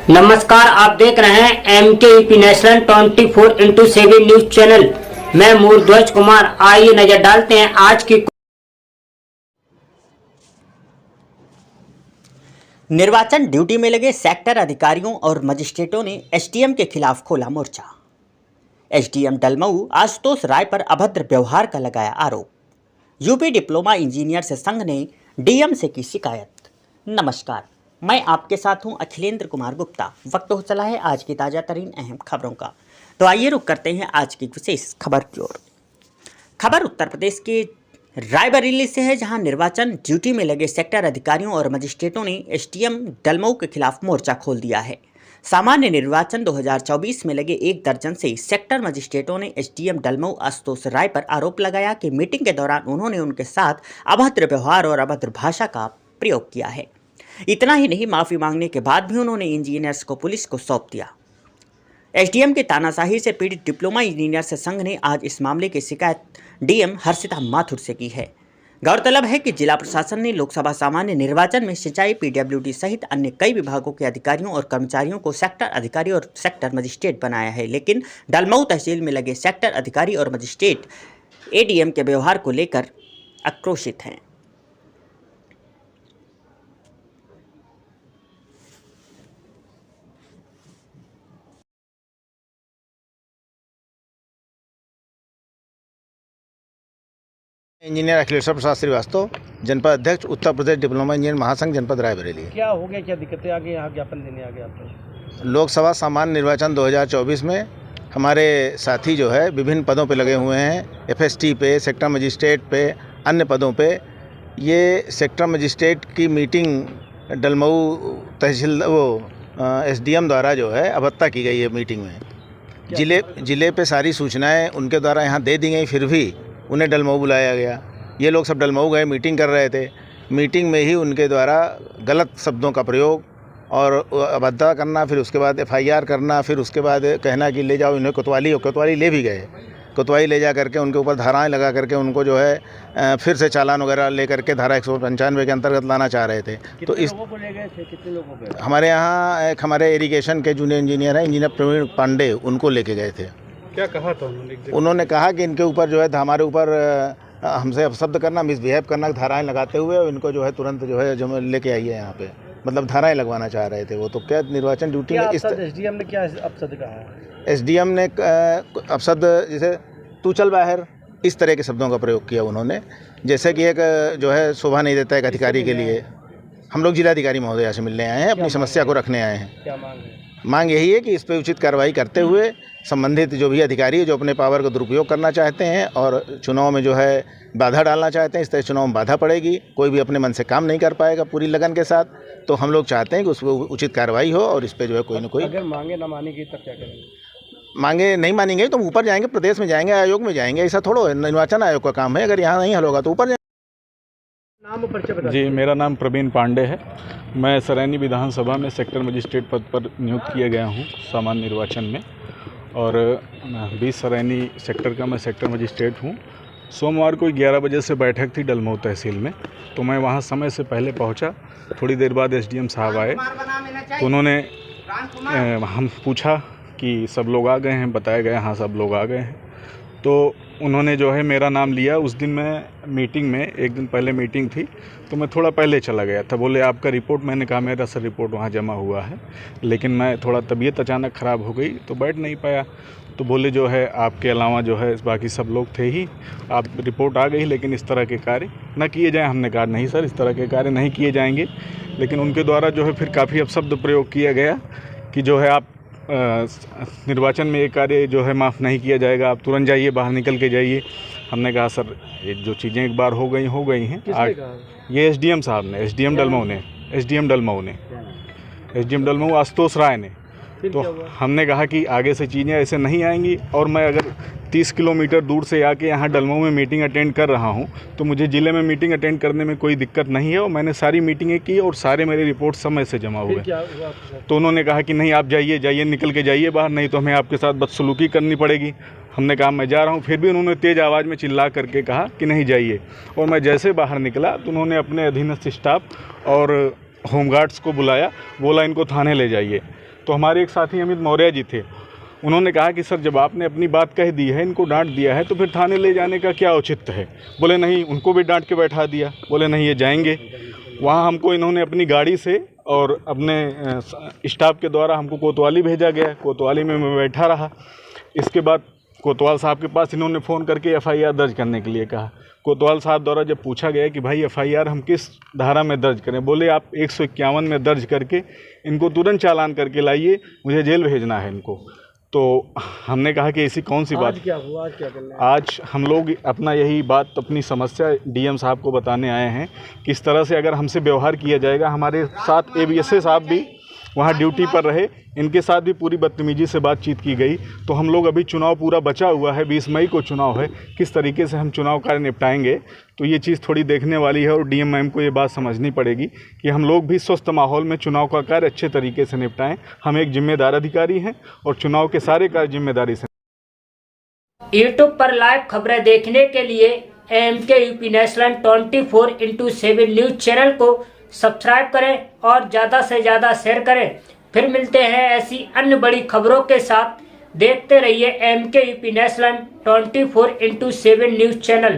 नमस्कार, आप देख रहे हैं MKEP national 24x7 news channel. मैं मूर्ध्वज कुमार। आइए नजर डालते हैं आज की। निर्वाचन ड्यूटी में लगे सेक्टर अधिकारियों और मजिस्ट्रेटों ने एसडीएम के खिलाफ खोला मोर्चा। एसडीएम डलमऊ आशुतोष राय पर अभद्र व्यवहार का लगाया आरोप। यूपी डिप्लोमा इंजीनियर्स संघ ने डीएम से की शिकायत। नमस्कार, मैं आपके साथ हूं अखिलेंद्र कुमार गुप्ता। वक्त हो चला है आज की ताज़ा तरीन अहम खबरों का, तो आइए रुक करते हैं आज की विशेष खबर की ओर। खबर उत्तर प्रदेश के रायबरेली से है, जहां निर्वाचन ड्यूटी में लगे सेक्टर अधिकारियों और मजिस्ट्रेटों ने एसडीएम डलमऊ के खिलाफ मोर्चा खोल दिया है। सामान्य निर्वाचन 2024 में लगे 1 दर्जन से सेक्टर मजिस्ट्रेटों ने एसडीएम डलमऊ आशुतोष राय पर आरोप लगाया कि मीटिंग के दौरान उन्होंने उनके साथ अभद्र व्यवहार और अभद्र भाषा का प्रयोग किया है। इतना ही नहीं, माफी मांगने के बाद भी उन्होंने इंजीनियर्स को पुलिस को सौंप दिया। एसडीएम के तानाशाही से पीड़ित डिप्लोमा इंजीनियर्स संघ ने आज इस मामले की शिकायत डीएम हर्षिता माथुर से की है। गौरतलब है कि जिला प्रशासन ने लोकसभा सामान्य निर्वाचन में सिंचाई, पीडब्ल्यूडी सहित अन्य कई विभागों के अधिकारियों और कर्मचारियों को सेक्टर अधिकारी और सेक्टर मजिस्ट्रेट बनाया है, लेकिन डलमऊ तहसील में लगे सेक्टर अधिकारी और मजिस्ट्रेट एडीएम के व्यवहार को लेकर आक्रोशित हैं। इंजीनियर अखिलेश्वर प्रसाद श्रीवास्तव, जनपद अध्यक्ष उत्तर प्रदेश डिप्लोमा इंजीनियर महासंघ जनपद रायबरेली। क्या हो गया, क्या दिक्कतें आ गई, यहाँ ज्ञापन देने आ गए आप तो? लोकसभा सामान्य निर्वाचन 2024 में हमारे साथी जो है विभिन्न पदों पे लगे हुए हैं, एफएसटी पे, सेक्टर मजिस्ट्रेट पे, अन्य पदों पे। ये सेक्टर मजिस्ट्रेट की मीटिंग डलमऊ तहसील एसडीएम द्वारा जो है अभद्रता की गई है। मीटिंग में जिले पे सारी सूचनाएँ उनके द्वारा यहाँ दे दी गई, फिर भी उन्हें डलमऊ बुलाया गया। ये लोग सब डलमऊ गए, मीटिंग कर रहे थे। मीटिंग में ही उनके द्वारा गलत शब्दों का प्रयोग और अभद्रता करना, फिर उसके बाद एफआईआर करना, फिर उसके बाद कहना कि ले जाओ इन्हें कोतवाली, और कोतवाली ले भी गए। कोतवाली ले जा करके उनके ऊपर धाराएं लगा करके उनको जो है फिर से चालान वगैरह ले करके धारा 195 के अंतर्गत लाना चाह रहे थे। तो इस लोगों को ले गए थे, कितने लोगों को? हमारे यहाँ एक हमारे इरिगेशन के जूनियर इंजीनियर हैं, इंजीनियर प्रवीण पांडे, उनको लेके गए थे। क्या कहा था उन्होंने कहा कि इनके ऊपर जो है हमारे ऊपर हमसे अपशब्द करना, मिसबिहेव करना, धाराएं लगाते हुए इनको जो है तुरंत जो है जो लेके आइए यहाँ पे, मतलब धाराएं लगवाना चाह रहे थे वो। तो क्या निर्वाचन ड्यूटी में इस एसडीएम ने क्या अपशब्द कहा है? एसडीएम ने अपशब्द जैसे तू चल बाहर, इस तरह के शब्दों का प्रयोग किया उन्होंने, जैसे कि एक जो है शोभा नहीं देता एक अधिकारी के लिए। हम लोग जिलाधिकारी महोदया से मिलने आए हैं, अपनी समस्या को रखने आए हैं। क्या मांग है? मांग यही है कि इस पर उचित कार्रवाई करते हुए संबंधित जो भी अधिकारी है जो अपने पावर का दुरुपयोग करना चाहते हैं और चुनाव में जो है बाधा डालना चाहते हैं, इस तरह चुनाव में बाधा पड़ेगी, कोई भी अपने मन से काम नहीं कर पाएगा पूरी लगन के साथ। तो हम लोग चाहते हैं कि उस पर उचित कार्रवाई हो और इस पर जो है कोई ना कोई। अगर मांगे ना मानेगी तब क्या करेंगे? मांगे नहीं मानेंगे तो ऊपर जाएंगे, प्रदेश में जाएंगे, आयोग में जाएंगे। ऐसा थोड़ा निर्वाचन आयोग का काम है, अगर यहाँ नहीं हल होगा तो ऊपर जाएंगे। नाम और परिचय बता। जी, मेरा नाम प्रवीण पांडे है। मैं सरैनी विधानसभा में सेक्टर मजिस्ट्रेट पद पर नियुक्त किया गया हूँ सामान्य निर्वाचन में, और 20 सरैनी सेक्टर का मैं सेक्टर मजिस्ट्रेट हूँ। सोमवार को 11 बजे से बैठक थी डलमऊ तहसील में, तो मैं वहाँ समय से पहले पहुँचा। थोड़ी देर बाद एसडीएम साहब आए, तो उन्होंने हम पूछा कि सब लोग आ गए हैं, बताया गया हाँ सब लोग आ गए हैं। तो उन्होंने जो है मेरा नाम लिया। उस दिन मैं मीटिंग में, एक दिन पहले मीटिंग थी तो मैं थोड़ा पहले चला गया था। बोले आपका रिपोर्ट, मैंने कहा मेरा सर रिपोर्ट वहाँ जमा हुआ है, लेकिन मैं थोड़ा तबीयत अचानक ख़राब हो गई तो बैठ नहीं पाया। तो बोले जो है आपके अलावा जो है बाकी सब लोग थे ही, आप रिपोर्ट आ गई, लेकिन इस तरह के कार्य न किए जाएँ। हमने कहा नहीं सर, इस तरह के कार्य नहीं किए जाएंगे। लेकिन उनके द्वारा जो है फिर काफ़ी अपशब्द प्रयोग किया गया कि जो है आप निर्वाचन में ये कार्य जो है माफ़ नहीं किया जाएगा, आप तुरंत जाइए, बाहर निकल के जाइए। हमने कहा सर ये जो चीज़ें एक बार हो गई हैं। ये एसडीएम साहब ने, एसडीएम डलमऊ आशुतोष राय ने। तो हमने कहा कि आगे से चीज़ें ऐसे नहीं आएंगी, और मैं अगर 30 किलोमीटर दूर से आके यहाँ डलमऊ में मीटिंग अटेंड कर रहा हूँ तो मुझे ज़िले में मीटिंग अटेंड करने में कोई दिक्कत नहीं है, और मैंने सारी मीटिंगें की और सारे मेरे रिपोर्ट समय से जमा हुए। तो उन्होंने कहा कि नहीं आप जाइए, निकल के जाइए बाहर, नहीं तो हमें आपके साथ बदसलूकी करनी पड़ेगी। हमने कहा मैं जा रहा हूँ, फिर भी उन्होंने तेज़ आवाज़ में चिल्ला करके कहा कि नहीं जाइए। और मैं जैसे बाहर निकला तो उन्होंने अपने अधीनस्थ स्टाफ और होमगार्ड्स को बुलाया, बोला इनको थाने ले जाइए। तो हमारे एक साथी अमित मौर्य जी थे, उन्होंने कहा कि सर जब आपने अपनी बात कह दी है, इनको डांट दिया है, तो फिर थाने ले जाने का क्या औचित्य है। बोले नहीं, उनको भी डांट के बैठा दिया। बोले नहीं, ये जाएंगे। वहाँ हमको इन्होंने अपनी गाड़ी से और अपने स्टाफ के द्वारा हमको कोतवाली भेजा गया। कोतवाली में मैं बैठा रहा। इसके बाद कोतवाल साहब के पास इन्होंने फ़ोन करके FIR दर्ज करने के लिए कहा। कोतवाल साहब द्वारा जब पूछा गया कि भाई FIR हम किस धारा में दर्ज करें, बोले आप 151 में दर्ज करके इनको तुरंत चालान करके लाइए, मुझे जेल भेजना है इनको। तो हमने कहा कि ऐसी कौन सी बात। क्या हुआ, आज क्या करना है? आज हम लोग अपना यही बात, अपनी समस्या DM साहब को बताने आए हैं। किस तरह से अगर हमसे व्यवहार किया जाएगा, हमारे साथ ABSA साहब भी वहाँ ड्यूटी पर रहे, इनके साथ भी पूरी बदतमीजी से बातचीत की गई। तो हम लोग अभी चुनाव पूरा बचा हुआ है, 20 मई को चुनाव है, किस तरीके से हम चुनाव कार्य निपटाएंगे, तो ये चीज़ थोड़ी देखने वाली है। और DM मैम को ये बात समझनी पड़ेगी कि हम लोग भी स्वस्थ माहौल में चुनाव का कार्य अच्छे तरीके से निपटाएं। हम एक जिम्मेदार अधिकारी हैं और चुनाव के सारे कार्य जिम्मेदारी से। यूट्यूब पर लाइव खबरें देखने के लिए MKUP नेशनल 24/7 न्यूज चैनल को सब्सक्राइब करें और ज़्यादा से ज़्यादा शेयर करें। फिर मिलते हैं ऐसी अन्य बड़ी खबरों के साथ। देखते रहिए MKUP नेशनल 24/7 न्यूज चैनल।